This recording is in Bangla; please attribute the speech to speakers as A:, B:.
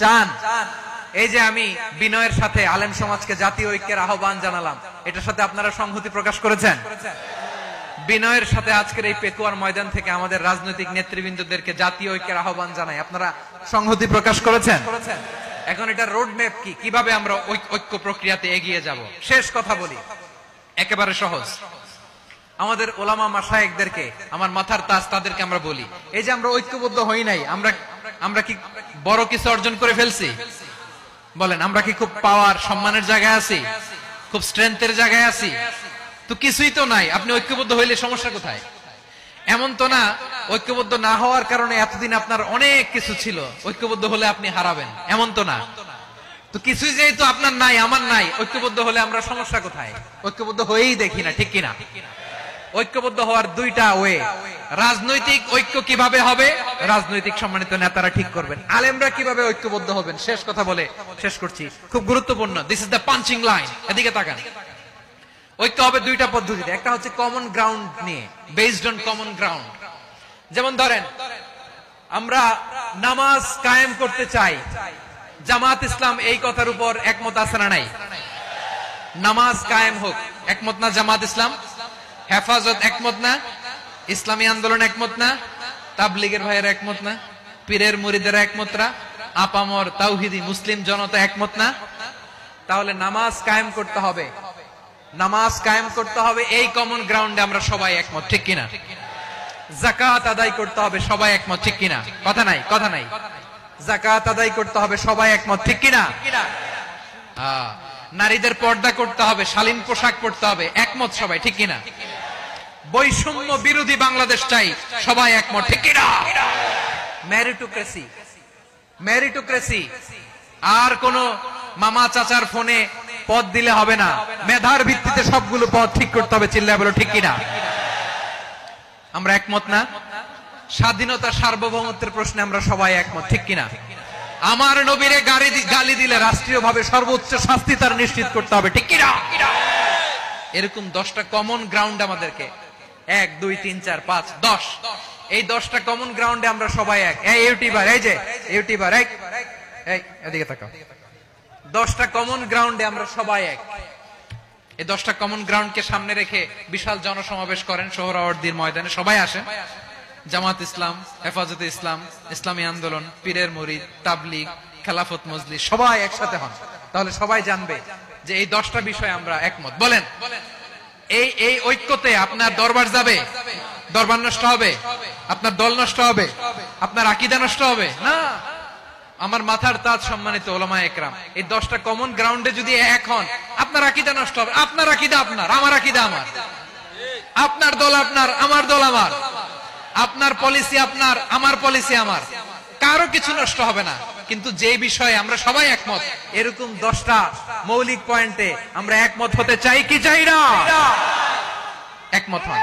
A: চান? এই যে আমি বিনয়ের সাথে আলেম সমাজকে জাতীয় ঐক্যের আহ্বান জানালাম, এটার সাথে আপনারা সংহতি প্রকাশ করেছেন? বিনয়ের সাথে আজকের এই পেকুয়ার ময়দান থেকে আমাদের রাজনৈতিক নেতৃবৃন্দদেরকে জাতীয় ঐক্যের আহ্বান জানাই, আপনারা সংহতি প্রকাশ করেছেন? এখন এটা রোড ম্যাপ কি, কিভাবে আমরা ঐক্য প্রক্রিয়াতে এগিয়ে যাব? শেষ কথা বলি, একেবারে সহজ। আমাদের ওলামা মাশায়েখদেরকে, আমার মাথার তাজ, তাদেরকে আমরা বলি, এই যে আমরা ঐক্যবদ্ধ হই নাই, আমরা কি বড় কিছু অর্জন করে ফেলছি? বলেন, আমরা কি খুব পাওয়ার সম্মানের জায়গায় আছি? খুব স্ট্রেংথের জায়গায় আছি? তো কিছুই তো নাই। আপনি ঐক্যবদ্ধ হইলে সমস্যা কোথায়? এমন তো না ঐক্যবদ্ধ না হওয়ার কারণে এতদিন আপনার অনেক কিছু ছিল, ঐক্যবদ্ধ হলে আপনি হারাবেন, এমন তো না। তো কিছুই যেহেতু আপনার নাই, আমার নাই, ঐক্যবদ্ধ হলে আমরা সমস্যা কোথায়? ঐক্যবদ্ধ হয়েই দেখি না, ঠিক কিনা? ঐক্যবদ্ধ হওয়ার দুইটা ওয়ে। রাজনৈতিক ঐক্য কিভাবে হবে? রাজনৈতিক সম্মানিত নেতারা ঠিক করবেন। আলেমরা কিভাবে ঐক্যবদ্ধ হবেন? শেষ কথা বলে শেষ করছি, খুব গুরুত্বপূর্ণ। This is the punching line. এদিকে তাকান। ঐক্য হবে দুইটা পদ্ধতিতে। একটা হচ্ছে কমন গ্রাউন্ড নিয়ে, বেসড অন কমন গ্রাউন্ড। যেমন ধরেন, আমরা নামাজ কায়েম করতে চাই, জামাত ইসলাম এই কথার উপর একমত আছে না নাই? নামাজ কায়েম হোক, একমত না জামাত ইসলাম? হেফাজত একমত না? ইসলামী আন্দোলন একমত না? তাবলীগের ভাইয়েরা একমত না? পীরের মুরিদেরা একমত না? আপামর তাওহীদি মুসলিম জনতা একমত না? তাহলে নামাজ কায়েম করতে হবে, নামাজ কায়েম করতে হবে, এই কমন গ্রাউন্ডে আমরা সবাই একমত, ঠিক কিনা? যাকাত আদায় করতে হবে, সবাই একমত, ঠিক কিনা? কথা নাই, কথা নাই। যাকাত আদায় করতে হবে, সবাই একমত, ঠিক কিনা? নারীদের পর্দা করতে হবে, শালীন পোশাক পরতে হবে, একমত সবাই, ঠিক কিনা? বৈষম্য বিরোধী বাংলাদেশ চাই, সবাই একমত, ঠিক কিনা? Meritocracy, meritocracy. আর কোন মামা চাচার ফোনে পদ দিলে হবে না, মেধার ভিত্তিতে সবগুলো পদ ঠিক করতে হবে, চিল্লায় বলো ঠিক কিনা? আমরা একমত না? স্বাধীনতা সার্বভৌমত্বের প্রশ্নে আমরা সবাই একমত, ঠিক কিনা? আমার নবীরে গালি দিলে রাষ্ট্রীয়ভাবে সর্বোচ্চ শাস্তি তার নিশ্চিত করতে হবে, ঠিক কিনা? এরকম 10টা কমন গ্রাউন্ড আমাদেরকে, 1 2 3 4 5 10, এই 10টা কমন গ্রাউন্ডে আমরা সবাই এক। এই ইউটিউবার, এই যে ইউটিউবার, এই এদিকে তাকাও। 10টা কমন গ্রাউন্ডে আমরা সবাই এক। এই 10টা কমন গ্রাউন্ডকে সামনে রেখে বিশাল জনসমাবেশ করেন সোহরাওয়ার্দীর ময়দানে, সবাই আসেন। জামাত ইসলাম, হেফাজতে ইসলাম, ইসলামী আন্দোলন, পীরের মুরিদ, তাবলীগ, খেলাফত মজলিস, সবাই একসাথে হন। তাহলে সবাই জানবে যে এই 10টা বিষয় আমরা একমত। বলেন, এই ঐক্যতে আপনার দরবার যাবে? দরবার নষ্ট হবে? আপনার দল নষ্ট হবে? আপনার আকীদা নষ্ট হবে? না। আমার মাথার তাজ সম্মানিত ওলামায়ে একরাম, এই 10টা কমন গ্রাউন্ডে যদি এক হন, আপনার আকীদা নষ্ট হবে? আপনার আকীদা আপনার, আমার আকীদা আমার, আপনার দল আপনার, আমার দল আমার, আপনার পলিসি আপনার, আমার পলিসি আমার, কারো কিছু নষ্ট হবে না। কিন্তু যে বিষয়ে আমরা সবাই একমত, এরকম 10টা মৌলিক পয়েন্টে আমরা একমত হতে চাই কি চাই না? একমত হন।